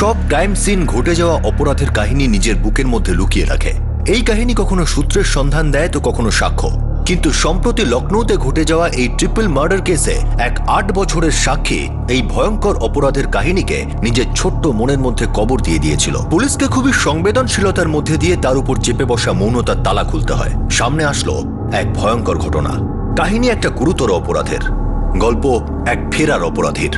সব crime scene ঘটে যাওয়া অপরাধের কাহিনী নিজের বুকের মধ্যে লুকিয়ে রাখে। এই কাহিনী কখনো সূত্রের সন্ধান দেয় তো কখনো সাক্ষ্য। কিন্তু সম্প্রতি লখনৌতে ঘটে যাওয়া এই ট্রিপল মার্ডার কেসে এক 8 বছরের সাক্ষী এই ভয়ঙ্কর অপরাধের কাহিনীকে নিজের ছোট্ট মনের মধ্যে কবর দিয়ে দিয়েছিল। পুলিশকে খুবই সংবেদনশীলতার মধ্যে দিয়ে তার উপর চেপে বসা মৌনতার তালা খুলতে হয়। সামনে আসলো এক ভয়ঙ্কর ঘটনা। কাহিনী একটা গুরুতর অপরাধের, গল্প এক ফেরার অপরাধীর।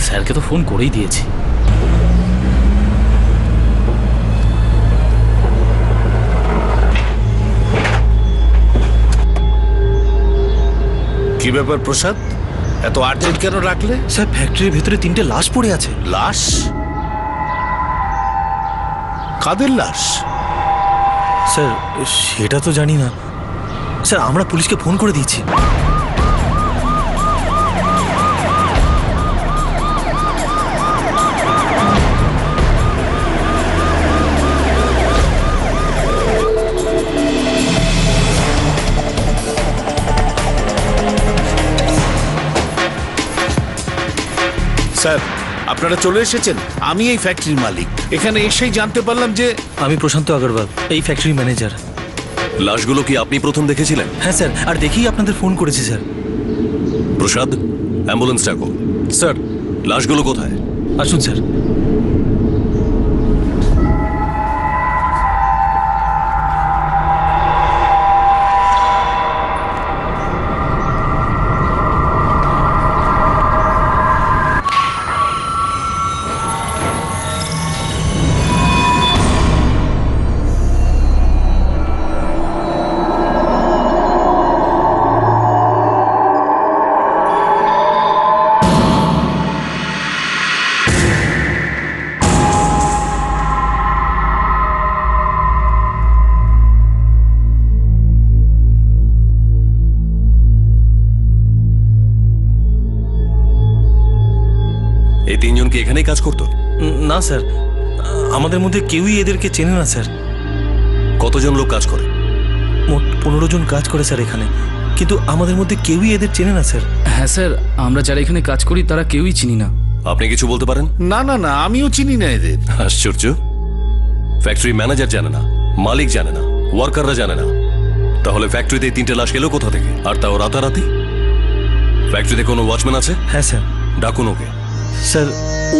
স্যারকে তো ফোন করেই দিয়েছি। কি ব্যাপার প্রসাদ, এত আর্জেন্ট কেন রাখলে? স্যার ফ্যাক্টরির ভেতরে 3টে লাশ পড়ে আছে। লাশ? কাদের লাশ? স্যার সেটা তো জানি না স্যার, আমরা পুলিশকে ফোন করে দিয়েছি। স্যার আপনারা চলে এসেছেন। আমি এই ফ্যাক্টরির মালিক। এখানে এসেই জানতে পারলাম যে আমি প্রশান্ত আগরওয়াল, এই ফ্যাক্টরি ম্যানেজার। লাশগুলো কি আপনি প্রথম দেখেছিলেন? হ্যাঁ স্যার, আর দেখেই আপনাদের ফোন করেছি স্যার। প্রসাদ, অ্যাম্বুলেন্স ডাকো। স্যার লাশগুলো কোথায়? আসুন স্যার। এই তিনজন কি এখানেই কাজ করতো? না স্যার, আমাদের মধ্যে কেউই এদেরকে চেনে না স্যার। কতজন লোক কাজ করে? মোট 15 জন কাজ করে স্যার এখানে, কিন্তু আমাদের মধ্যে কেউই এদের চেনে না স্যার। হ্যাঁ স্যার, আমরা যারা এখানে কাজ করি তারা কেউই চিনি না। আপনি কিছু বলতে পারেন? না না না, আমিও চিনি না এদের। আশ্চর্য, ফ্যাক্টরি ম্যানেজার জানে না, মালিক জানে না, ওয়ার্কাররা জানে না, তাহলে ফ্যাক্টরিতে 3টে লাশ এলো কোথা থেকে? আর তাও রাতারাতি। ফ্যাক্টরিতে কোনো ওয়াচম্যান আছে? হ্যাঁ স্যার। ডাকুন ওকে। স্যার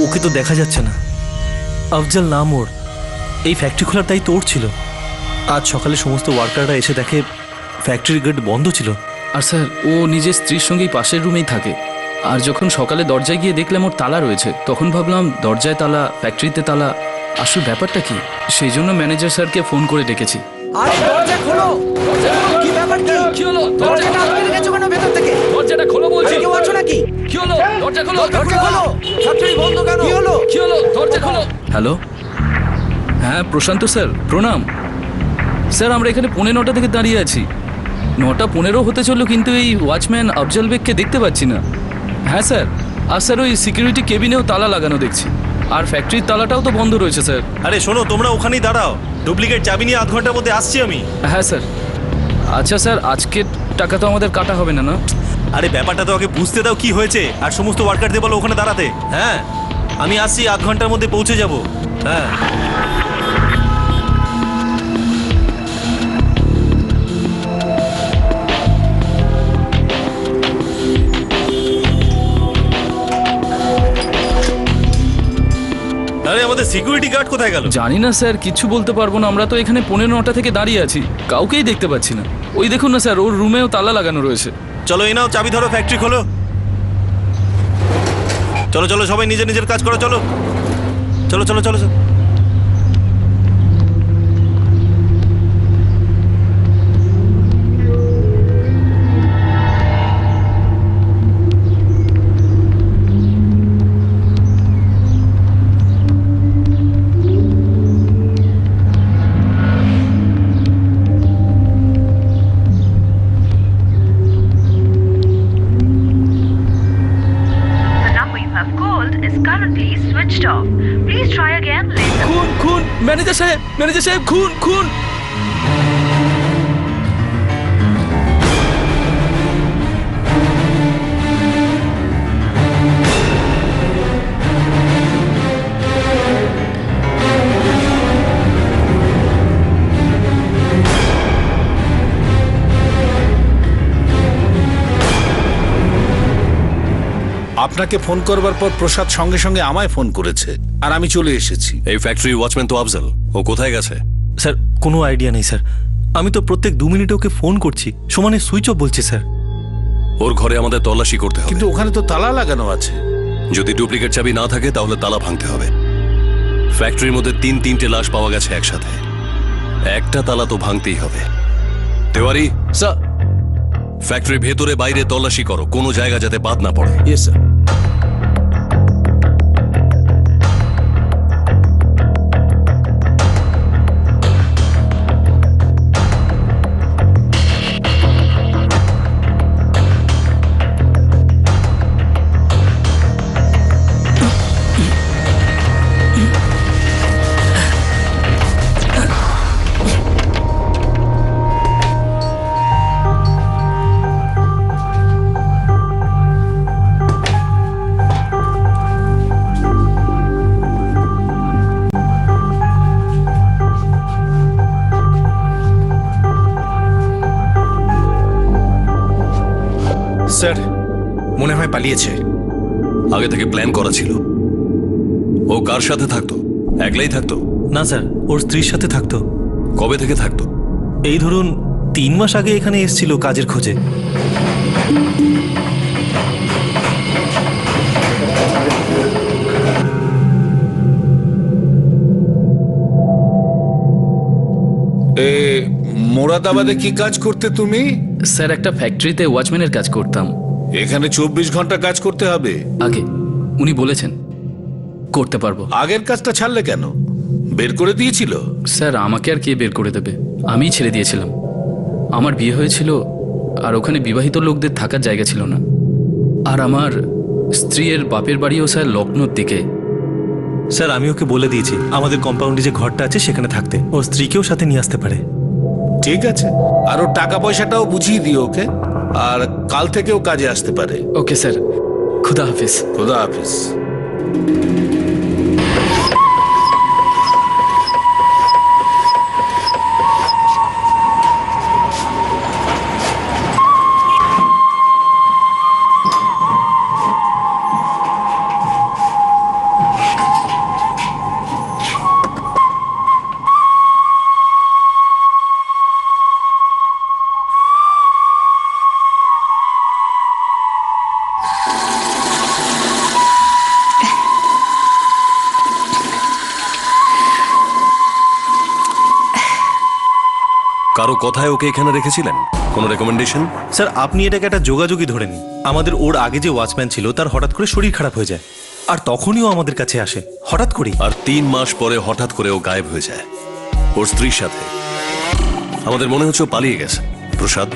ওকে তো দেখা যাচ্ছে না। আফজাল নাম ওর, এই ফ্যাক্টরি খোলার দায়িত্ব ওর ছিল। আজ সকালে সমস্ত ওয়ার্কাররা এসে দেখে ফ্যাক্টরির গেট বন্ধ ছিল। আর স্যার ও নিজের স্ত্রীর সঙ্গেই পাশের রুমেই থাকে। আর যখন সকালে দরজায় গিয়ে দেখলাম ওর তালা রয়েছে, তখন ভাবলাম দরজায় তালা, ফ্যাক্টরিতে তালা, আসল ব্যাপারটা কি? সেই জন্য ম্যানেজার স্যারকে ফোন করে ডেকেছি। আরে দরজা খোলো! কি ব্যাপার কি? কি হলো? দরজাটা আটকে রেখেছো কেন ভেতর থেকে? দরজাটা খোলো বলছি। কেউ আছো নাকি? কি হলো? দরজা খোলো। দরজা খোলো! ফ্যাক্টরি বন্ধ কেন? কি হলো? কি হলো? দরজা খোলো। হ্যালো, হ্যাঁ প্রশান্ত স্যার, প্রণাম স্যার। আমরা এখানে 9:45 থেকে দাঁড়িয়ে আছি। 9:15 হতে চললো, কিন্তু এই ওয়াচম্যান আফজাল বেগকে দেখতে পাচ্ছি না। হ্যাঁ স্যার, আর স্যার ওই সিকিউরিটি কেবিনেও তালা লাগানো দেখছি, আর ফ্যাক্টরির তালাটাও তো বন্ধ রয়েছে স্যার। আরে শোনো, তোমরা ওখানেই দাঁড়াও, ডুপ্লিকেট চাবি নিয়ে আধ ঘন্টার মধ্যে আসছি আমি। হ্যাঁ স্যার। আচ্ছা স্যার, আজকের টাকা তো আমাদের কাটা হবে না? না আরে ব্যাপারটা তো আগে বুঝতে দাও কি হয়েছে, আর সমস্ত ওয়ার্কারদের বলো ওখানে দাঁড়াতে। হ্যাঁ আমি আসছি, আধ ঘন্টার মধ্যে পৌঁছে যাব। হ্যাঁ আরে আমাদের সিকিউরিটি গার্ড কোথায় গেল? জানি না স্যার, কিছু বলতে পারবো না। আমরা তো এখানে 9:45 থেকে দাঁড়িয়ে আছি, কাউকেই দেখতে পাচ্ছি না। ওই দেখুন না স্যার, ওর রুমেও তালা লাগানো রয়েছে। চলো এই নাও চাবি ধরো, ফ্যাক্টরি খোলো। চলো চলো সবাই নিজের নিজের কাজ করো, চলো চলো চলো চলো। off. Please try again later. খুন খুন ম্যানেজার সাহেব খুন খুন। আপনাকে ফোন করবার পর প্রসাদ সঙ্গে সঙ্গে আমায় ফোন করেছে আর আমি চলে এসেছি। এই ফ্যাক্টরির ওয়াচম্যান তো আফজল, ও কোথায় গেছে? স্যার কোনো আইডিয়া নেই স্যার। আমি তো প্রত্যেক 2 মিনিটে ওকে ফোন করছি, সমানে সুইচ অফ বলছে স্যার। ওর ঘরে আমাদের তল্লাশি করতে হবে। কিন্তু ওখানে তো তালা লাগানো আছে। যদি ডুপ্লিকেট চাবি না থাকে তাহলে তালা ভাঙতে হবে। ফ্যাক্টরির মধ্যে 3-3টে লাশ পাওয়া গেছে একসাথে, একটা তালা তো ভাঙতেই হবে। তেওয়ারি, স্যার। ফ্যাক্টরির ভেতরে বাইরে তল্লাশি করো, কোনো জায়গা যাতে বাদ না পড়ে। Yes sir. স্যার মনে হয় পালিয়েছে। আগে থেকে প্ল্যান করা ছিল। ও কার সাথে থাকতো? একলাই থাকতো? না স্যার, ওর স্ত্রীর সাথে থাকতো। কবে থেকে থাকতো? এই ধরুন 3 মাস আগে এখানে এসেছিল কাজের খোঁজে। এ মোরাদাবাদে কি কাজ করতে তুমি? স্যার একটা ফ্যাক্টরিতে ওয়াচম্যানের কাজ করতাম। এখানে 24 ঘন্টা কাজ করতে হবে? আগে উনি বলেছেন করতে পারবো। আগের কাজটা ছাড়লে কেন? বের করে দিয়েছিল? স্যার আমাকে আর কে বের করে দেবে, আমিই ছেড়ে দিয়েছিলাম। আমার বিয়ে হয়েছিল আর ওখানে বিবাহিত লোকদের থাকার জায়গা ছিল না। আর আমার স্ত্রীর বাপের বাড়িও স্যার লখনৌর দিকে। স্যার আমি ওকে বলে দিয়েছি আমাদের কম্পাউন্ডে যে ঘরটা আছে সেখানে থাকতে, ওর স্ত্রীকেও সাথে নিয়ে আসতে পারে। ঠিক আছে, আর ওর টাকা পয়সাটাও বুঝিয়ে দিও ওকে, আর কাল থেকেও কাজে আসতে পারে। ওকে স্যার, খুদা হাফিজ। খোদা হাফিজ। কারো কথায় ওকে এখানে রেখেছিলেন? কোনো রেকমেন্ডেশন? স্যার আপনি এটাকে একটা যোগাযোগই ধরে নিন। আমাদের ওর আগে যে ওয়াচম্যান ছিল তার হঠাৎ করে শরীর খারাপ হয়ে যায়, আর তখনই ও আমাদের কাছে আসে হঠাৎ করেই। আর 3 মাস পরে হঠাৎ করে ও গায়েব হয়ে যায় ওর স্ত্রীর সাথে। আমাদের মনে হচ্ছে ও পালিয়ে গেছে। প্রসাদ,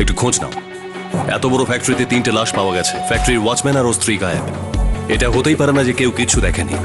একটু খোঁজ নাও। এত বড় ফ্যাক্টরিতে 3টে লাশ পাওয়া গেছে, ফ্যাক্টরির ওয়াচম্যান আর ওর স্ত্রী গায়েব। এটা হতেই পারে না যে কেউ কিছু দেখেনি।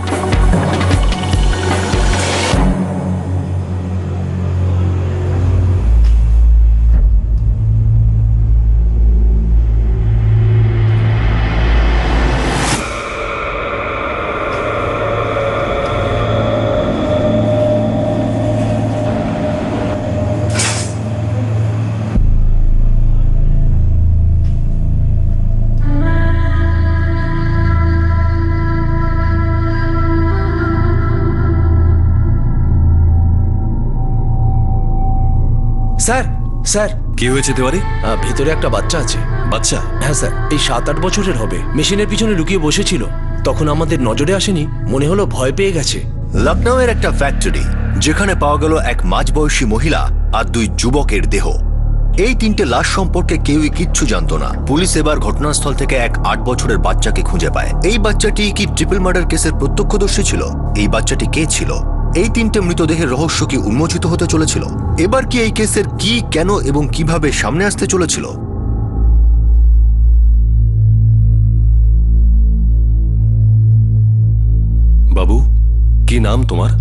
স্যার স্যার, কি হয়েছে তেওয়ারি? ভেতরে একটা বাচ্চা আছে। বাচ্চা? হ্যাঁ স্যার, এই 7-8 বছরের হবে। মেশিনের পিছনে লুকিয়ে বসেছিল, তখন আমাদের নজরে আসেনি, মনে হলো ভয় পেয়ে গেছে। লখনৌয়ের একটা ফ্যাক্টরি যেখানে পাওয়া গেল এক মাঝবয়সী মহিলা আর 2 যুবকের দেহ। এই 3টে লাশ সম্পর্কে কেউই কিচ্ছু জানতো না। পুলিশ এবার ঘটনাস্থল থেকে এক 8 বছরের বাচ্চাকে খুঁজে পায়। এই বাচ্চাটি কি ট্রিপল মার্ডার কেসের প্রত্যক্ষদর্শী ছিল? এই বাচ্চাটি কে ছিল? এই 3টে মৃতদেহের রহস্য কি উন্মোচিত হতে চলেছিল? এবার কি এই কেসের কি, কেন এবং কিভাবে সামনে আসতে চলেছিল? কি নাম তোমার?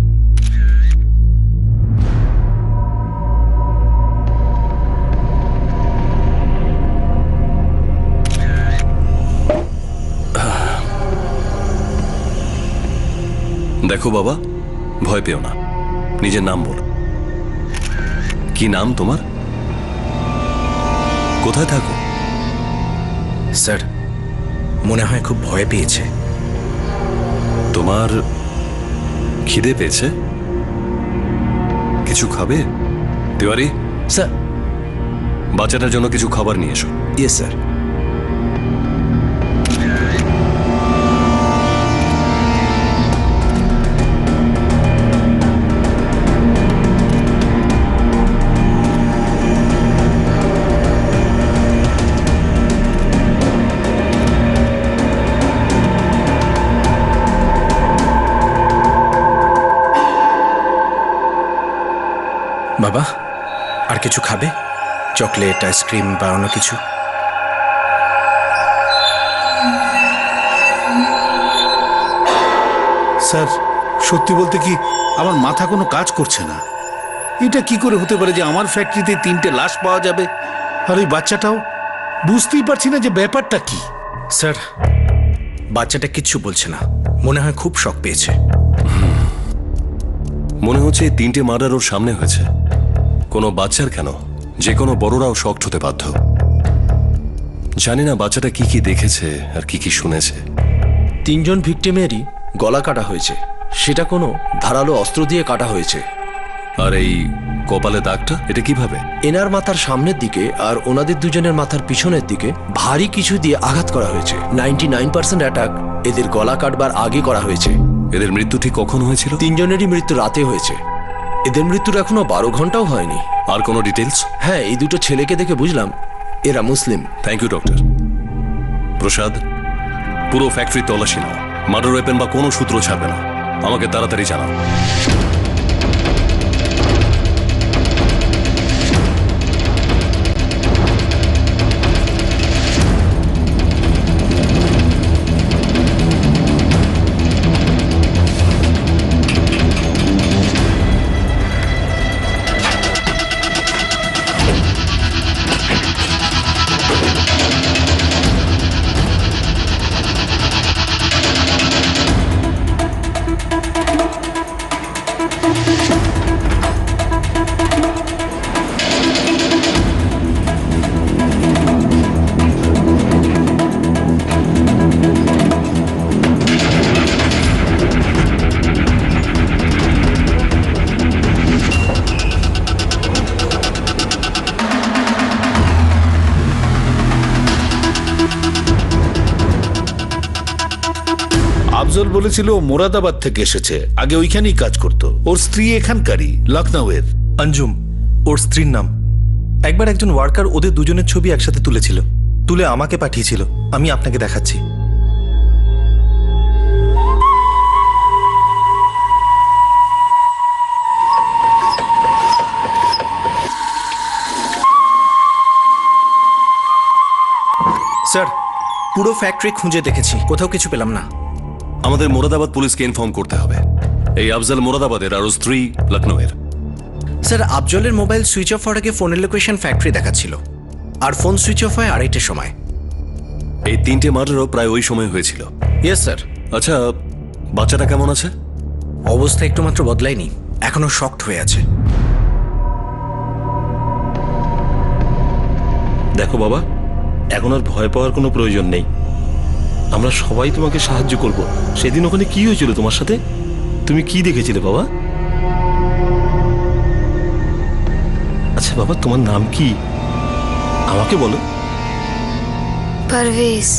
দেখো বাবা, ভয় পেও না, নিজের নাম বলো। কি নাম তোমার? কোথায় থাকো? স্যার মনে হয় খুব ভয় পেয়েছে। তোমার খিদে পেয়েছে? কিছু খাবে? তিওয়ারি, স্যার। বাচ্চাটার জন্য কিছু খাবার নিয়ে এসো। Yes sir. বাবা আর কিছু খাবে? চকলেট, আইসক্রিম বা অন্য কিছু? স্যার সত্যি বলতে কি আমার মাথা কোনো কাজ করছে না। এটা কি করে হতে পারে যে আমার ফ্যাক্টরিতে 3টে লাশ পাওয়া যাবে, আর ওই বাচ্চাটাও? বুঝতেই পারছি না যে ব্যাপারটা কি। স্যার বাচ্চাটা কিচ্ছু বলছে না, মনে হয় খুব শক পেয়েছে। মনে হচ্ছে এই 3টে মার্ডার ওর সামনে হয়েছে। কোনো বাচ্চার কেন, যে কোনো বড়রাও শকড হতে বাধ্য। জানি না বাচ্চাটা কি কি দেখেছে আর কি কি শুনেছে। 3 জন ভিকটিমেরই গলা কাটা হয়েছে, সেটা কোনো ধারালো অস্ত্র দিয়ে কাটা হয়েছে। আর এই কপালে দাগটা, এটা কিভাবে? এনার মাথার সামনের দিকে আর ওনাদের দুজনের মাথার পিছনের দিকে ভারী কিছু দিয়ে আঘাত করা হয়েছে। 99% অ্যাটাক এদের গলা কাটবার আগে করা হয়েছে। এদের মৃত্যু ঠিক কখন হয়েছিল? 3 জনেরই মৃত্যু রাতে হয়েছে। এদের মৃত্যুর এখনো 12 ঘন্টাও হয়নি। আর কোনো ডিটেলস? হ্যাঁ, এই দুটো ছেলেকে দেখে বুঝলাম এরা মুসলিম। Thank you doctor. প্রসাদ, পুরো ফ্যাক্টরি তল্লাশি নাও, মার্ডার ওয়েপেন বা কোনো সূত্র ছাড়বে না। আমাকে তাড়াতাড়ি জানাও। আফজল বলেছিল ও মোরাদাবাদ থেকে এসেছে, আগে ওইখানেই কাজ করত। ওর স্ত্রী এখানকারই, লখনউয়ের। অঞ্জুম ওর স্ত্রীর নাম। একবার একজন ওয়ার্কার ওদের দুজনের ছবি একসাথে তুলেছিল, তুলে আমাকে পাঠিয়েছিল। আমি আপনাকে দেখাচ্ছি। স্যার পুরো ফ্যাক্টরি খুঁজে দেখেছি, কোথাও কিছু পেলাম না। আমাদের মোরাদাবাদ পুলিশকে ইনফর্ম করতে হবে। এই আফজাল মোরাদাবাদের আর ওর স্ত্রী লখনউয়ের। স্যার আফজলের মোবাইল সুইচ অফ হওয়ার আগে ফোনের লোকেশন ফ্যাক্টরি দেখাচ্ছিল, আর ফোন সুইচ অফ হয় 2:30টার সময়। এই 3টে মার্ডারও প্রায় ওই সময় হয়েছিল। Yes sir. আচ্ছা, বাচ্চাটা কেমন আছে? অবস্থা একটু মাত্র বদলায়নি, এখনো শকড হয়ে আছে। দেখো বাবা, এখন আর ভয় পাওয়ার কোনো প্রয়োজন নেই। আমরা সবাই তোমাকে সাহায্য করব। সেদিন ওখানে কি হয়েছিল তোমার সাথে? তুমি কি দেখেছিলে বাবা? আচ্ছা বাবা, তোমার নাম কি আমাকে বলো। পারভেজ।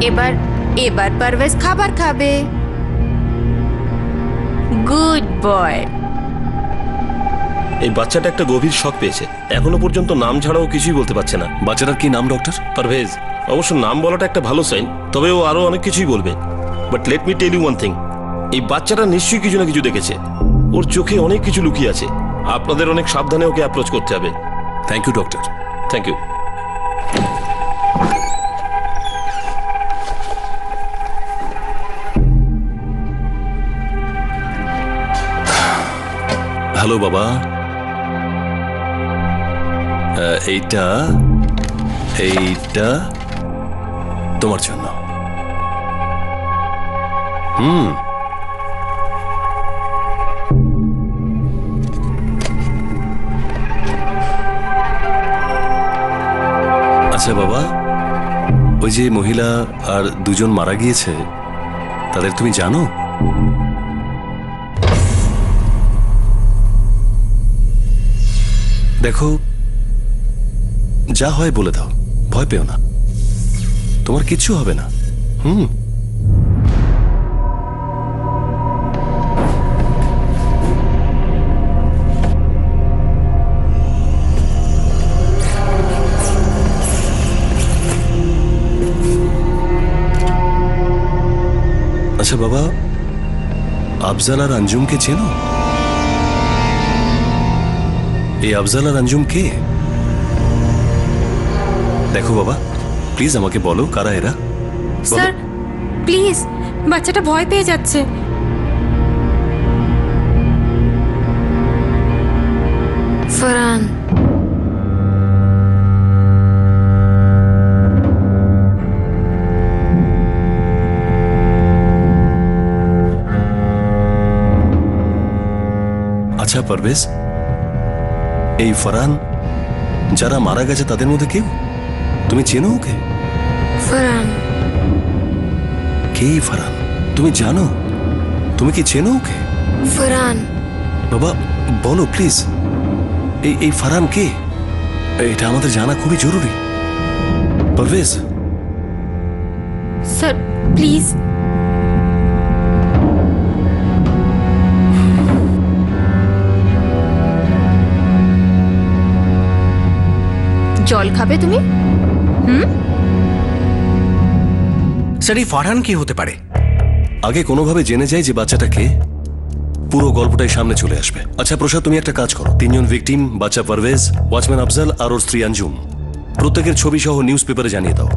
এবার এবার পারভেজ খাবার খাবে। Good boy. এই বাচ্চাটা একটা গভীর শক পেয়েছে, এখনো পর্যন্ত নাম ছাড়াও কিছুই বলতে পারছে না। বাচ্চাটার কি নাম ডক্টর? পারভেজ। অবশ্য নাম বলাটা একটা ভালো সাইন, তবে ও আরো অনেক কিছুই বলবে। But let me tell you one thing, এই বাচ্চাটা নিশ্চয়ই কিছু না কিছু দেখেছে। ওর চোখে অনেক কিছু লুকিয়ে আছে। আপনাদের অনেক সাবধানে ওকে অ্যাপ্রোচ করতে হবে। Thank you doctor. Thank you. Hello বাবা, এইটা এইটা তোমার জন্য। আচ্ছা বাবা, ওই যে মহিলা আর দুজন মারা গিয়েছে তাদের তুমি জানো? দেখো, যা হয় বলে দাও, ভয় পেও না, তোমার কিচ্ছু হবে না। আচ্ছা বাবা, আফজাল আর আঞ্জুমকে চেনো? এই আফজাল আর আঞ্জুম কে? দেখো বাবা, প্লিজ আমাকে বলো কারা এরা। স্যার প্লিজ, বাচ্চাটা ভয় পেয়ে যাচ্ছে। ফারহান। আচ্ছা পারভেজ, এই ফারহান যারা মারা গেছে তাদের মধ্যে কেউ তুমি চেনো ওকে? ফারহান। কে ফারহান? তুমি জানো? তুমি কি চেনো ওকে? ফারহান। বাবা বলো প্লিজ, এই ফারহান কে? এটা আমাদের জানা খুবই জরুরি। পারভেজ। Sir please. জল খাবে তুমি? স্যার এই ফারহান কি হতে পারে? আগে কোনোভাবে জেনে যাই যে বাচ্চাটা কে, পুরো গল্পটাই সামনে চলে আসবে। আচ্ছা প্রসাদ, তুমি একটা কাজ করো, তিনজন ভিকটিম, বাচ্চা পারভেজ, ওয়াচম্যান আফজাল আর ওর স্ত্রী আঞ্জুম, প্রত্যেকের ছবি সহ নিউজ পেপারে জানিয়ে দাও।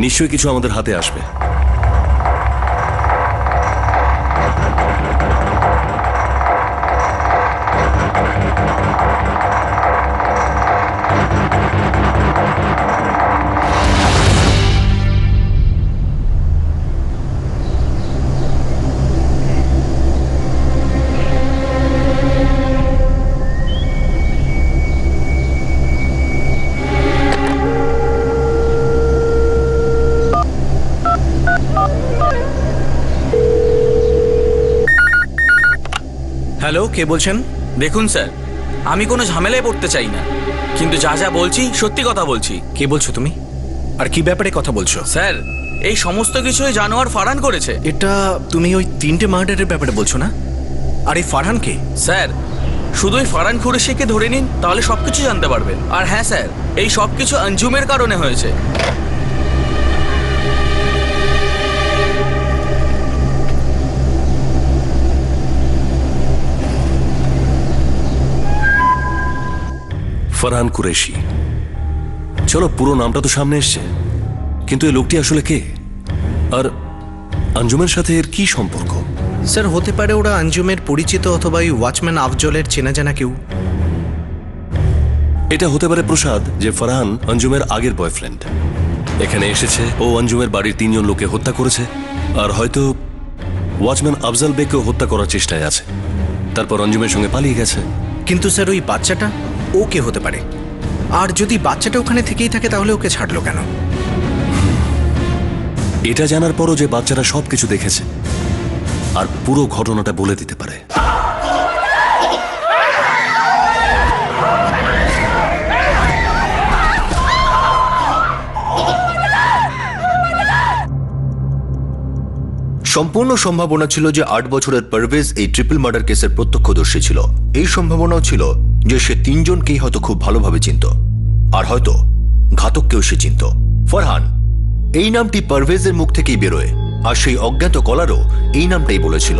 নিশ্চয়ই কিছু আমাদের হাতে আসবে। হ্যালো, কে বলছেন? দেখুন স্যার, আমি কোনো ঝামেলায় পড়তে চাই না, কিন্তু যা যা বলছি সত্যি কথা বলছি। কে বলছো তুমি? আর কি ব্যাপারে কথা বলছো? স্যার, এই সমস্ত কিছুই জানোয়ার ফারহান করেছে। এটা তুমি ওই 3টে মার্ডারের ব্যাপারে বলছো না? আর এই ফারহান কে? স্যার, শুধুই ফারহান কুরেশিকে ধরে নিন, তাহলে সবকিছু জানতে পারবেন। আর হ্যাঁ স্যার, এই সবকিছু আঞ্জুমের কারণে হয়েছে। ফারহান কুরেশি, চলো পুরো নামটা তো সামনে এসছে, কিন্তু এই লোকটি আসলে কে? আর আঞ্জুমের সাথে এর কি সম্পর্ক? স্যার হতে পারে ওরা আঞ্জুমের পরিচিত অথবা ওই ওয়াচম্যান আফজলের চেনা জানা কেউ। এটা হতে পারে প্রসাদ যে ফারহান আঞ্জুমের আগের বয়ফ্রেন্ড, এখানে এসেছে, ও আঞ্জুমের বাড়ির 3জন লোককে হত্যা করেছে, আর হয়তো ওয়াচম্যান আফজাল বেগকেও হত্যা করার চেষ্টায় আছে, তারপর আঞ্জুমের সঙ্গে পালিয়ে গেছে। কিন্তু স্যার ওই বাচ্চাটা, ও কে হতে পারে? আর যদি বাচ্চাটা ওখানে থেকেই থাকে তাহলে ওকে ছাড়লো কেন? এটা জানার পরও যে বাচ্চারা সবকিছু দেখেছে আর পুরো ঘটনাটা বলে দিতে পারে। সম্পূর্ণ সম্ভাবনা ছিল যে 8 বছরের পারভেজ এই ট্রিপল মার্ডার কেসের প্রত্যক্ষদর্শী ছিল। এই সম্ভাবনাও ছিল যে সে 3 জনকেই হয়তো খুব ভালোভাবে চিনত, আর হয়তো ঘাতককেও সে চিনত। ফারহান এই নামটি পারভেজের মুখ থেকেই বেরোয়, আর সেই অজ্ঞাত কলারও এই নামটাই বলেছিল।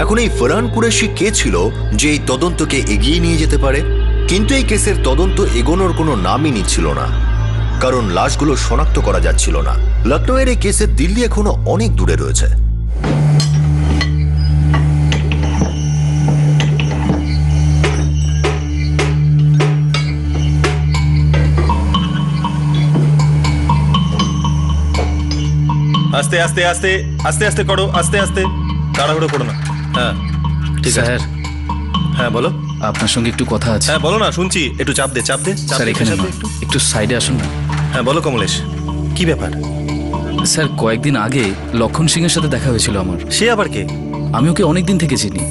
এখন এই ফারহান কুরেশি কে ছিল যে এই তদন্তকে এগিয়ে নিয়ে যেতে পারে? কিন্তু এই কেসের তদন্ত এগোনোর কোনো নামই নিচ্ছিল না, কারণ লাশগুলো শনাক্ত করা যাচ্ছিল না। লখনৌয়ের এই কেসের দিল্লি এখনো অনেক দূরে রয়েছে। আস্তে আস্তে আস্তে আস্তে আস্তে করো, আস্তে আস্তে, তাড়াহুড়ো করো না। হ্যাঁ ঠিক আছে। স্যার হ্যাঁ বলো। আপনার সঙ্গে একটু কথা আছে। হ্যাঁ বলো না, শুনছি। একটু চাপ দে, চাপ দে, চাপ স্যার দে, এখানে চাপ দে নয়, একটু। একটু সাইডে আসুন না। হ্যাঁ বলো কমলেশ, কি ব্যাপার? স্যার কয়েকদিন আগে লক্ষণ সিং এর সাথে দেখা হয়েছিল আমার। সে আবার কে? আমি ওকে অনেক দিন থেকে চিনি।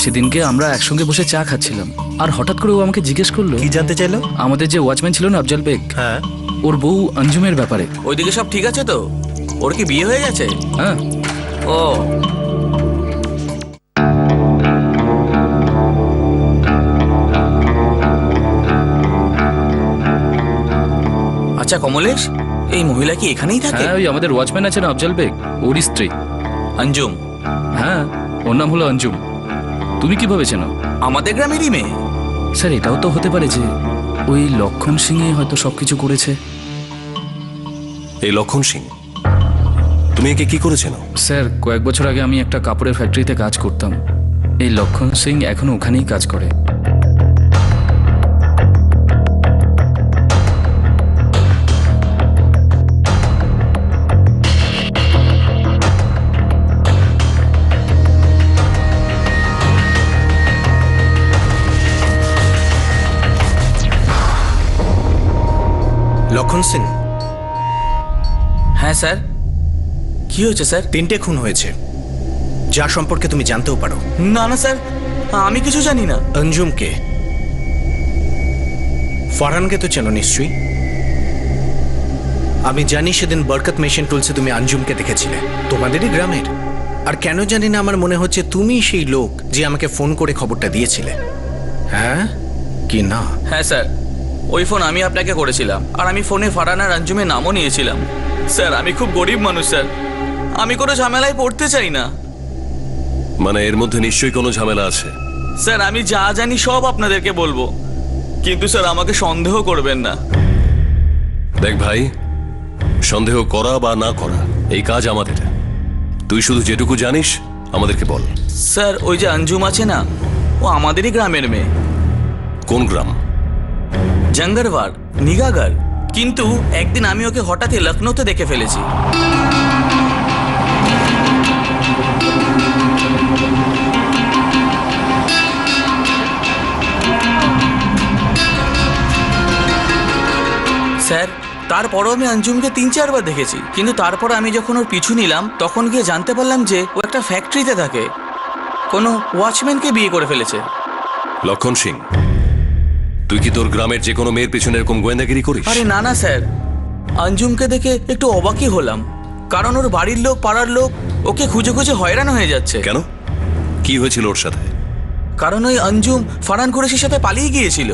সেদিনকে আমরা একসঙ্গে বসে চা খাচ্ছিলাম, আর হঠাৎ করে ও আমাকে জিজ্ঞেস করলো। কি জানতে চাইলো? আমাদের যে ওয়াচম্যান ছিল না আফজল বেগ, হ্যাঁ, ওর বউ অঞ্জুমের ব্যাপারে। ওইদিকে সব ঠিক আছে তো? ওর কি বিয়ে হয়ে গেছে? হ্যাঁ। ও আচ্ছা কমলেশ, এই মহিলা কি এখানেই থাকে? হ্যাঁ, ওই আমাদের ওয়াচম্যান আছে না আফজল বেগ, ওরই স্ত্রী। অঞ্জুম? হ্যাঁ, ওর নাম হলো অঞ্জুম। তুমি কিভাবে চেনো? আমাদের গ্রামেরই মেয়ে। স্যার এটাও তো হতে পারে যে ওই লক্ষণ সিংই হয়তো সবকিছু করেছে। এই লক্ষণ সিং, তুমি একে কি করেছেন? স্যার কয়েক বছর আগে আমি একটা কাপড়ের ফ্যাক্টরিতে কাজ করতাম। এই লক্ষণ সিং এখনো ওখানেই কাজ করে। লক্ষণ সিং? হ্যাঁ স্যার। কি হয়েছে স্যার? 3টে খুন হয়েছে, যা সম্পর্কে তুমি জানতেও পারো। না না স্যার, আমি কিছু জানি না। অঞ্জুমকে? ফারহানকে তো চেনো নিশ্চয়ই। আমি জানি সেদিন বরকত মেশিন টুলসে তুমি অঞ্জুমকে দেখেছিলে, তোমাদেরই গ্রামের। আর কেন জানি না আমার মনে হচ্ছে তুমি সেই লোক যে আমাকে ফোন করে খবরটা দিয়েছিলে। হ্যাঁ কি না? হ্যাঁ স্যার, ওই ফোন আমি আপনাকে করেছিলাম, আর আমি ফোনে ফারহান আর অঞ্জুমের নামও নিয়েছিলাম। স্যার আমি খুব গরিব মানুষ স্যার, আমি কোনো ঝামেলায় পড়তে চাই না। মানে এর মধ্যে নিশ্চয়ই কোনো ঝামেলা আছে। স্যার আমি যা জানি সব আপনাদেরকে বলবো, কিন্তু স্যার আমাকে সন্দেহ করবেন না। দেখ ভাই, সন্দেহ করা বা না করা এই কাজ আমাদের। তুই শুধু যেটুকু জানিস আমাদেরকে বল। স্যার ওই যে অঞ্জুম আছে না, ও আমাদেরই গ্রামের মেয়ে। কোন গ্রাম? জঙ্গরবার, নিগাগর। কিন্তু একদিন আমি ওকে হঠাৎই লখনৌতে দেখে ফেলেছি। স্যার তারপরও আমি অঞ্জুমকে 3-4 বার দেখেছি, কিন্তু তারপর আমি যখন ওর পিছু নিলাম তখন গিয়ে জানতে পারলাম যে ও একটা ফ্যাক্টরিতে থাকে, কোনো ওয়াচম্যানকে বিয়ে করে ফেলেছে। লক্ষণ সিং, তুই কি তোর গ্রামের যে কোনো মেয়ের পেছনে এরকম গোয়েন্দাগিরি করিস? আরে না না স্যার, অঞ্জুমকে দেখে একটু অবাকই হলাম, কারণ ওর বাড়ির লোক, পাড়ার লোক ওকে খুঁজে খুঁজে হয়রান হয়ে যাচ্ছে। কেন? কি হয়েছিল ওর সাথে? কারণ ওই অঞ্জুম ফারহান কুরেশির সাথে পালিয়ে গিয়েছিল।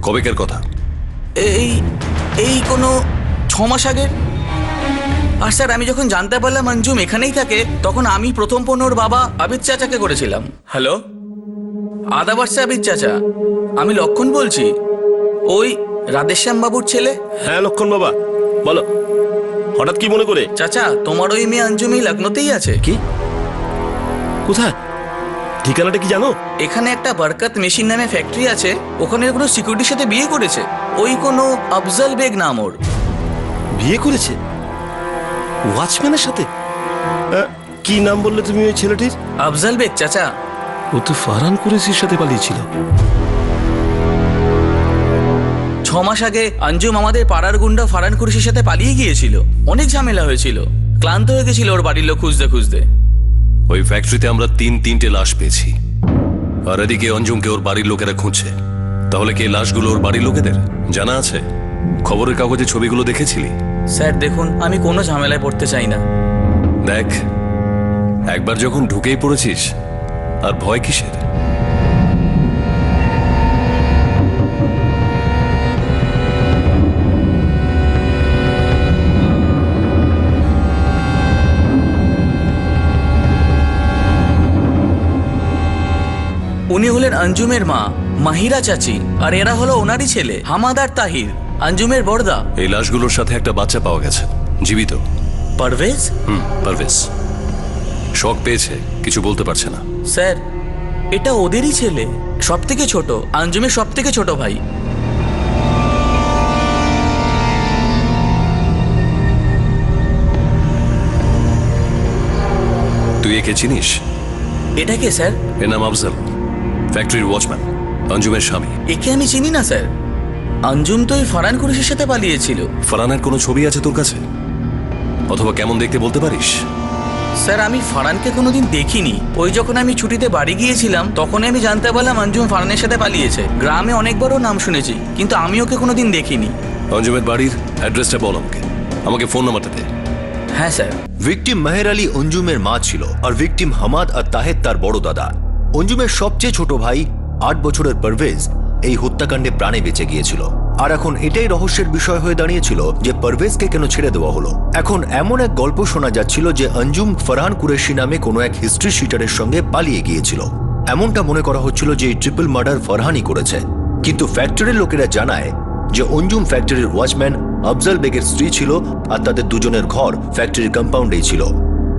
কবেকার কথা? এই এই কোনো 6 মাস আগের। আর স্যার আমি যখন জানতে পারলাম অঞ্জুম এখানেই থাকে, তখন আমি প্রথম ফোন ওর বাবা আবিদ চাচাকে করেছিলাম। হ্যালো, আদাব আসছে আবিদ চাচা, আমি লক্ষণ বলছি, ওই রাধেশ্যাম বাবুর ছেলে। হ্যাঁ লক্ষণ বাবা, বলো হঠাৎ কি মনে করে? চাচা তোমার ওই মেয়ে অঞ্জুম এই লখনৌতেই আছে। কি? কোথায়? ঠিকানাটা কি জানো? এখানে একটা বরকত মেশিন নামে ফ্যাক্টরি আছে, ওখানে কোনো সিকিউরিটির সাথে বিয়ে করেছে। ওই কোনো আফজল বেগ নাম ওর। বিয়ে করেছে? ওয়াচম্যানের সাথে? কি নাম বললে তুমি ওই ছেলেটির? আফজল বেগ চাচা। ও তো ফারহান কুরেশির সাথে পালিয়েছিল। 6 মাস আগে অঞ্জুম আমাদের পাড়ার গুন্ডা ফারহান কুরেশির সাথে পালিয়ে গিয়েছিল। অনেক ঝামেলা হয়েছিল, ক্লান্ত হয়ে গেছিল ওর বাড়ির লোক খুঁজতে খুঁজতে। ওই ফ্যাক্টরিতে আমরা 3টে লাশ পেয়েছি, আর এদিকে অঞ্জুমকে ওর বাড়ির লোকেরা খুঁজছে। তাহলে কি এই লাশগুলো ওর বাড়ির লোকেদের জানা আছে? খবরের কাগজে ছবিগুলো দেখেছিলি? স্যার দেখুন, আমি কোনো ঝামেলায় পড়তে চাই না। দেখ, একবার যখন ঢুকেই পড়েছিস আর ভয় কিসের? উনি হলেন অঞ্জুমের মা মাহিরা চাচি, আর এরা হলো ওনারই ছেলে হামাদ আর তাহির, অঞ্জুমের বড়দা। এই লাশগুলোর সাথে একটা বাচ্চা পাওয়া গেছে, জীবিত। পারভেজ? পারভেজ শক পেয়েছে, কিছু বলতে পারছে না। স্যার এটা ওদেরই ছেলে, সব থেকে ছোট, অঞ্জুমের সব থেকে ছোট ভাই। তুই একে চিনিস? এটা কে স্যার? এর নাম আফজল, ফ্যাক্টরির ওয়াচম্যান, অঞ্জুমের স্বামী। একে আমি চিনি না স্যার। আঞ্জুম তো এই ফারহান কুরেশির সাথে পালিয়েছিল। ফারহানের কোনো ছবি আছে তোর কাছে? অথবা কেমন দেখতে বলতে পারিস? স্যার আমি ফারহানকে কোনোদিন দেখিনি। ওই যখন আমি ছুটিতে বাড়ি গিয়েছিলাম তখনই আমি জানতে পারলাম আঞ্জুম ফারহানের সাথে পালিয়েছে। গ্রামে অনেকবারও নাম শুনেছি, কিন্তু আমি ওকে কোনোদিন দেখিনি। অঞ্জুমের বাড়ির অ্যাড্রেসটা বল আমাকে ফোন নাম্বারটা দে। হ্যাঁ স্যার। ভিকটিম মেহের আলী অঞ্জুমের মা ছিল, আর ভিকটিম হামাদ আর তাহেদ তার বড় দাদা। অঞ্জুমের সবচেয়ে ছোট ভাই 8 বছরের পারভেজ এই হত্যাকাণ্ডে প্রাণে বেঁচে গিয়েছিল। আর এখন এটাই রহস্যের বিষয় হয়ে দাঁড়িয়েছিল যে পারভেজকে কেন ছেড়ে দেওয়া হলো। এখন এমন এক গল্প শোনা যাচ্ছিল যে অঞ্জুম ফারহান কুরেশি নামে কোনো এক হিস্ট্রি শিটারের সঙ্গে পালিয়ে গিয়েছিল। এমনটা মনে করা হচ্ছিল যে এই ট্রিপল মার্ডার ফারহানই করেছে। কিন্তু ফ্যাক্টরির লোকেরা জানায় যে অঞ্জুম ফ্যাক্টরির ওয়াচম্যান আফজল বেগের স্ত্রী ছিল, আর তাদের দুজনের ঘর ফ্যাক্টরির কম্পাউন্ডেই ছিল।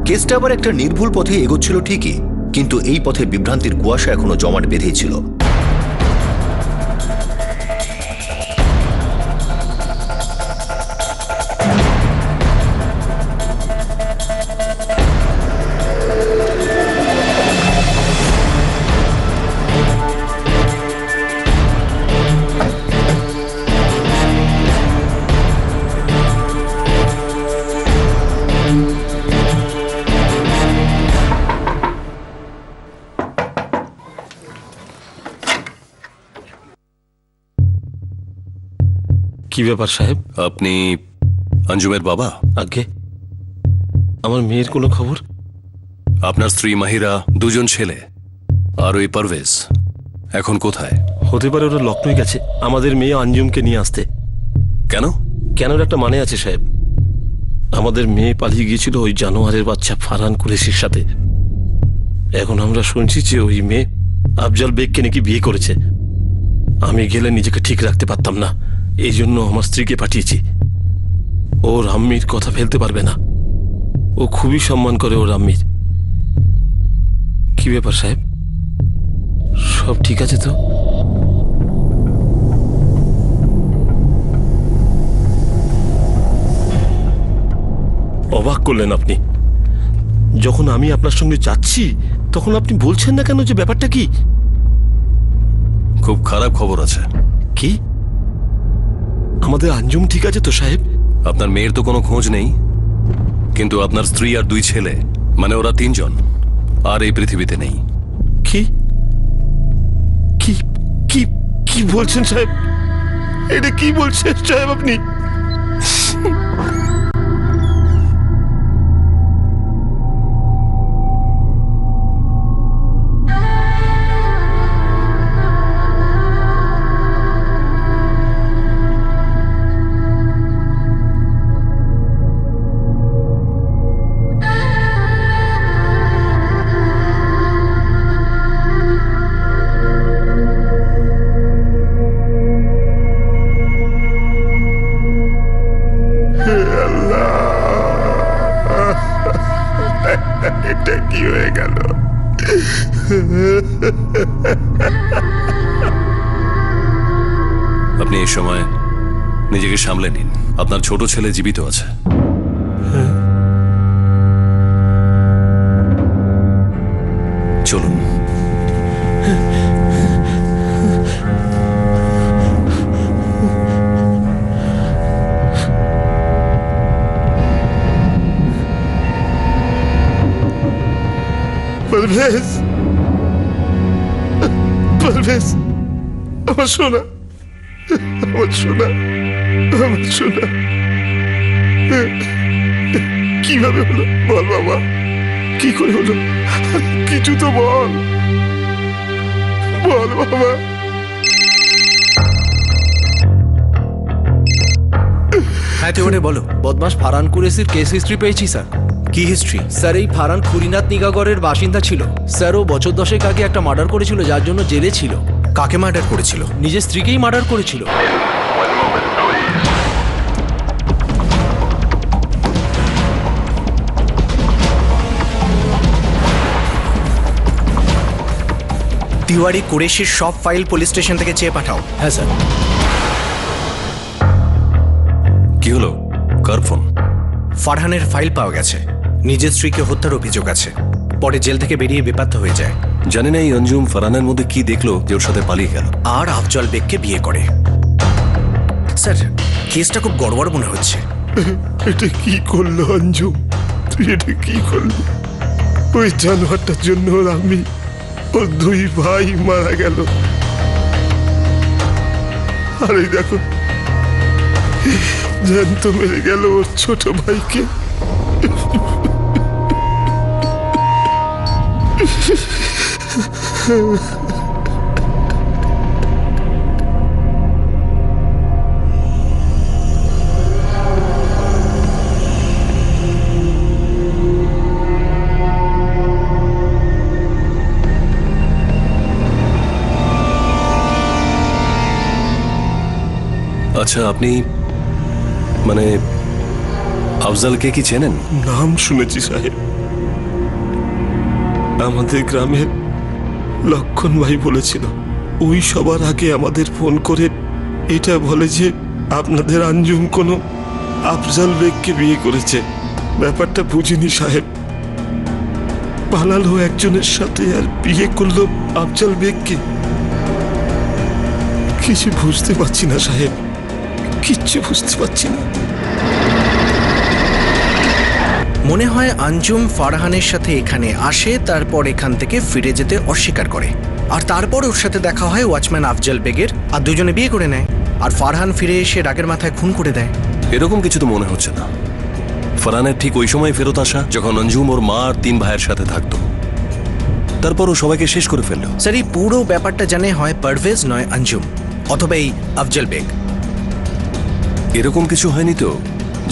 কেসটা আবার একটা নির্ভুল পথে এগোচ্ছিল ঠিকই, কিন্তু এই পথে বিভ্রান্তির কুয়াশা এখনো জমাট বেঁধেই ছিল। কি ব্যাপার সাহেব? আপনি অঞ্জুমের বাবা? আগে আমার মেয়ের কোনো খবর? আপনার স্ত্রী মাহিরা, 2 জন ছেলে, আর ওই পারভেজ এখন কোথায়? হতে পারে ওরা লখনৌ গেছে আমাদের মেয়ে আঞ্জুমকে নিয়ে আসতে। কেন? কেনর একটা মানে আছে সাহেব। আমাদের মেয়ে পালিয়ে গিয়েছিল ওই জানোয়ারের বাচ্চা ফারহান কুরেশির সাথে। এখন আমরা শুনছি যে ওই মেয়ে আফজল বেগকে নাকি বিয়ে করেছে। আমি গেলে নিজেকে ঠিক রাখতে পারতাম না, এই জন্য আমার স্ত্রীকে পাঠিয়েছি। ওর আম্মির কথা ফেলতে পারবে না, ও খুবই সম্মান করে ওর আম্মির। কি ব্যাপার সাহেব, সব ঠিক আছে তো? অবাক করলেন আপনি। যখন আমি আপনার সঙ্গে যাচ্ছি তখন আপনি বলছেন না কেন যে ব্যাপারটা কি? খুব খারাপ খবর আছে। কি? আমাদের আঞ্জুম ঠিক আছে তো সাহেব? আপনার মেয়ের তো কোনো খোঁজ নেই, কিন্তু আপনার স্ত্রী আর 2 ছেলে, মানে ওরা 3 জন আর এই পৃথিবীতে নেই। কি কি কি কি বলছেন সাহেব? এটা কি বলছেন সাহেব আপনি? এটা কি হয়ে গেল? আপনি এই সময় নিজেকে সামলে নিন। আপনার ছোট ছেলে জীবিত আছে। চলুন। পারভেজ, পারভেজ, আমার সোনা, আমার সোনা, আমার সোনা। কিভাবে হলো বল বাবা, কি করে হলো? কিছু তো বল, বল বাবা। হ্যাঁ টিওরে বলো। বদমাস ফারহান কুরেশির কেস হিস্ট্রি পেয়েছি স্যার। কি হিস্ট্রি? স্যার এই ফারহান খুরিনাথ নিগাগড়ের বাসিন্দা ছিল স্যার। ও বছর 10 আগে একটা মার্ডার করেছিল, যার জন্য জেলে ছিল। কাকে মার্ডার করেছিল? নিজের স্ত্রীকেই মার্ডার করেছিল। তিওয়ারি কুরেশির সব ফাইল পুলিশ স্টেশন থেকে চেয়ে পাঠাও। হ্যাঁ স্যার। কি হলো? কার ফোন? ফারহানের ফাইল পাওয়া গেছে। নিজের স্ত্রীকে হত্যার অভিযোগ আছে, পরে জেল থেকে বেরিয়ে বেপাত্তা হয়ে যায়। জানি না এই অঞ্জুম ফারহানের মধ্যে কি দেখলো যে ওর সাথে পালিয়ে গেল। আর আফজল বেগকে বিয়ে করে। স্যার, কেসটা খুব গড়বড় মনে হচ্ছে। এটা কি করলো অঞ্জুম? তুই এটা কি করলি? ওই জানোয়ারটার জন্য ওর আমি, ওর 2 ভাই মারা গেল। আর এই দেখো, জ্যান্ত মেরে গেল ওর ছোট ভাইকে। আচ্ছা, আপনি মানে আফজালকে কি চেনেন? নাম শুনেছি সাহেব। আমাদের গ্রামের লক্ষণ ভাই বলেছিল, ওই সবার আগে আমাদের ফোন করে এটা বলে যে আপনাদের আঞ্জুম কোনো আফজাল বেগকে বিয়ে করেছে। ব্যাপারটা বুঝিনি সাহেব। পালালো একজনের সাথে আর বিয়ে করলো আফজাল বেগকে। কিছু বুঝতে পারছি না সাহেব, কিচ্ছু বুঝতে পারছি না। মনে হয় আঞ্জুম ফারহানের সাথে এখানে আসে, তারপর এখান থেকে ফিরে যেতে অস্বীকার করে, আর তারপর ওর সাথে দেখা হয় ওয়াচম্যান আফজল বেগের, আর দুজনে বিয়ে করে নেয়। আর ফারহান ফিরে এসে রাগের মাথায় খুন করে দেয়। এরকম কিছু তো মনে হচ্ছে না। ফারহানের ঠিক ওই সময় ফেরত আসা যখন অঞ্জুম ওর মা আর 3 ভাইয়ের সাথে থাকতো, তারপর ও সবাইকে শেষ করে ফেললো। স্যার, এই পুরো ব্যাপারটা জানে হয় পারভেজ নয় আঞ্জুম, অথবা এই আফজল বেগ। এরকম কিছু হয়নি তো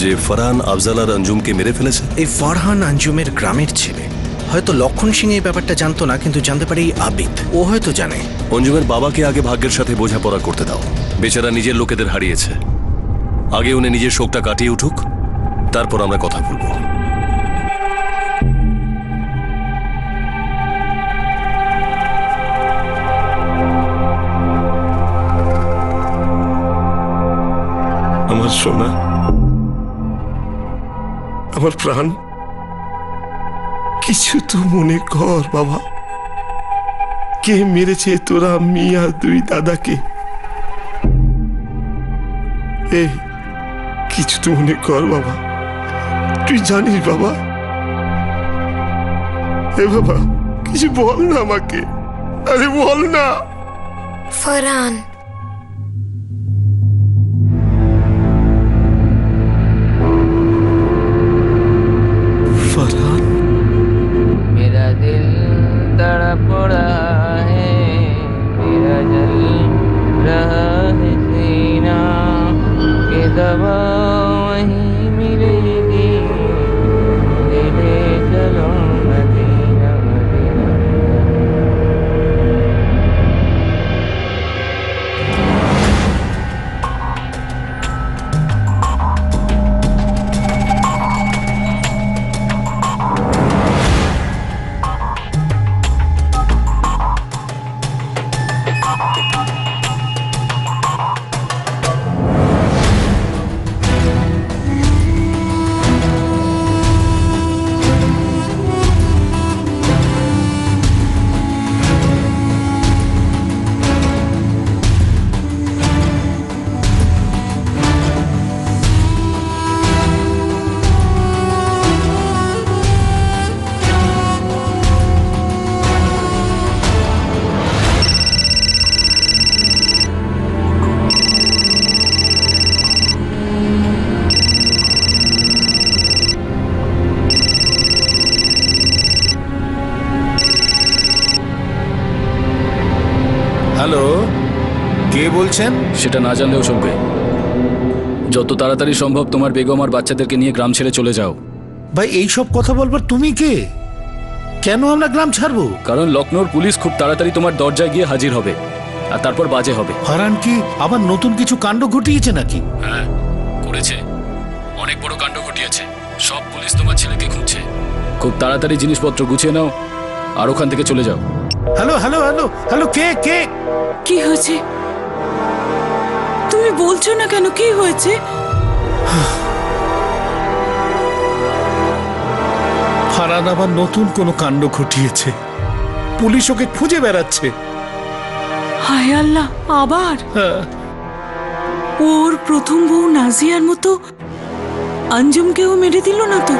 যে ফারহান আফজাল আর অঞ্জুমকে মেরে ফেলেছে? এই ফারহান আঞ্জুমের গ্রামের ছেলে। হয়তো লক্ষণ সিং এই ব্যাপারটা জানতো না, কিন্তু জানতে পারে এই আবিদ, ও হয়তো জানে। অঞ্জুমের বাবাকে আগে ভাগ্যের সাথে বোঝাপড়া করতে দাও। বেচারা নিজের লোকেদের হারিয়েছে, আগে উনি নিজের শোকটা কাটিয়ে উঠুক, তারপর আমরা কথা বলবো। আমার সোনা, আমার প্রাণ, কিছু তো মনে কর বাবা। কে মেরেছে তোরা মিয়া 2 দাদাকে? এই কিছু তো মনে কর বাবা, তুই জানিস বাবা। এ বাবা, কিছু বল না আমাকে, আরে বল না। ফারহান, फरहान, मेरा दिल तड़प रहा है, मेरा जल रहा है सीना, कि दवा वहीं मिलेगी, ले चलो मदीना मदीना। হ্যালো, কে বলছেন? সেটা না জানলেও চলবে। যত তাড়াতাড়ি সম্ভব তোমার বেগম আর বাচ্চাদেরকে নিয়ে গ্রাম ছেড়ে চলে যাও। ভাই, এই সব কথা বলবার তুমি কে? কেন আমরা গ্রাম ছাড়বো? কারণ লখনৌর পুলিশ খুব তাড়াতাড়ি তোমার দরজায় গিয়ে হাজির হবে, আর তারপর বাজে হবে। ফারহান কি আবার নতুন কিছু কাণ্ড ঘটিয়েছে নাকি? হ্যাঁ, করেছে। অনেক বড় কাণ্ড ঘটিয়েছে। সব পুলিশ তোমার ছেলেকে খুঁজছে। খুব তাড়াতাড়ি জিনিসপত্র গুছিয়ে নাও আর ওখান থেকে চলে যাও। হ্যালো হ্যালো হ্যালো হ্যালো, কে কে? কি হয়েছে? তুমি বলছো না কেন? কি হয়েছে? ফারহান আবার নতুন কোনো কাণ্ড ঘটিয়েছে, পুলিশ ওকে খুঁজে বেড়াচ্ছে। হায় আল্লাহ, আবার হ্যাঁ, ওর প্রথম বউ নাজিয়ার মতো আঞ্জুমকেও মেরে দিল না তো?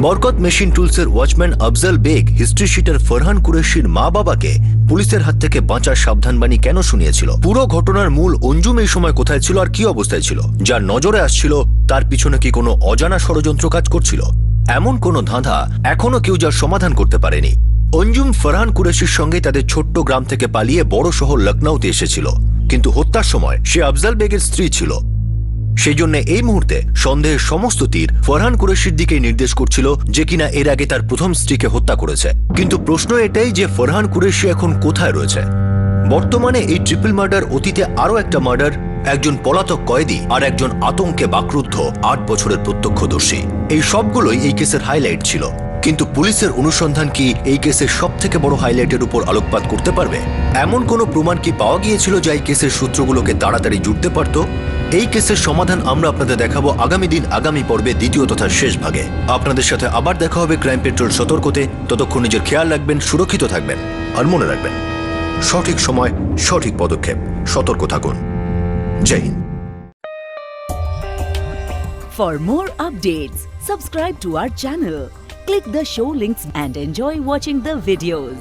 বরকত মেশিন টুলসের ওয়াচম্যান আফজল বেগ হিস্ট্রি শিটার ফরহান কুরেশির মা বাবাকে পুলিশের হাত থেকে বাঁচার সাবধানবাণী কেন শুনিয়েছিল? পুরো ঘটনার মূল অঞ্জুম এই সময় কোথায় ছিল আর কি অবস্থায় ছিল? যার নজরে আসছিল তার পিছনে কি কোনো অজানা ষড়যন্ত্র কাজ করছিল? এমন কোনো ধাঁধা এখনো কেউ যার সমাধান করতে পারেনি। অঞ্জুম ফরহান কুরেশির সঙ্গে তাদের ছোট্ট গ্রাম থেকে পালিয়ে বড় শহর লখনৌতে এসেছিল, কিন্তু হত্যার সময় সে আফজল বেগের স্ত্রী ছিল। সেই জন্য এই মুহূর্তে সন্দেহের সমস্ত তীর ফরহান কুরেশির দিকে নির্দেশ করছিল, যে কিনা এর আগে তার প্রথম স্ত্রীকে হত্যা করেছে। কিন্তু প্রশ্ন এটাই যে ফরহান কুরেশি এখন কোথায় রয়েছে? বর্তমানে এই ট্রিপল মার্ডার, অতীতে আরো একটা মার্ডার, একজন পলাতক কয়েদি আর একজন আতঙ্কে বাকরুদ্ধ 8 বছরের প্রত্যক্ষদর্শী, এই সবগুলোই এই কেসের হাইলাইট ছিল। কিন্তু পুলিশের অনুসন্ধান কি এই কেসের সব থেকে বড় হাইলাইটের উপর আলোকপাত করতে পারবে? এমন কোনো প্রমাণ কি পাওয়া গিয়েছিল যা এই কেসের সূত্রগুলোকে তাড়াতাড়ি জুড়তে পারত? এই কেসের সমাধান আমরা আপনাদের দেখাবো আগামী দিন, আগামী পর্বে দ্বিতীয় তথা শেষ ভাগে। আপনাদের সাথে আবার দেখা হবে ক্রাইম পেট্রোল সতর্কতে। ততক্ষণ নিজের খেয়াল রাখবেন, সুরক্ষিত থাকবেন, আর মনে রাখবেন সঠিক সময় সঠিক পদক্ষেপ। সতর্ক থাকুন। জয় Hind. For more updates, subscribe to our channel, click the show links and enjoy watching the videos.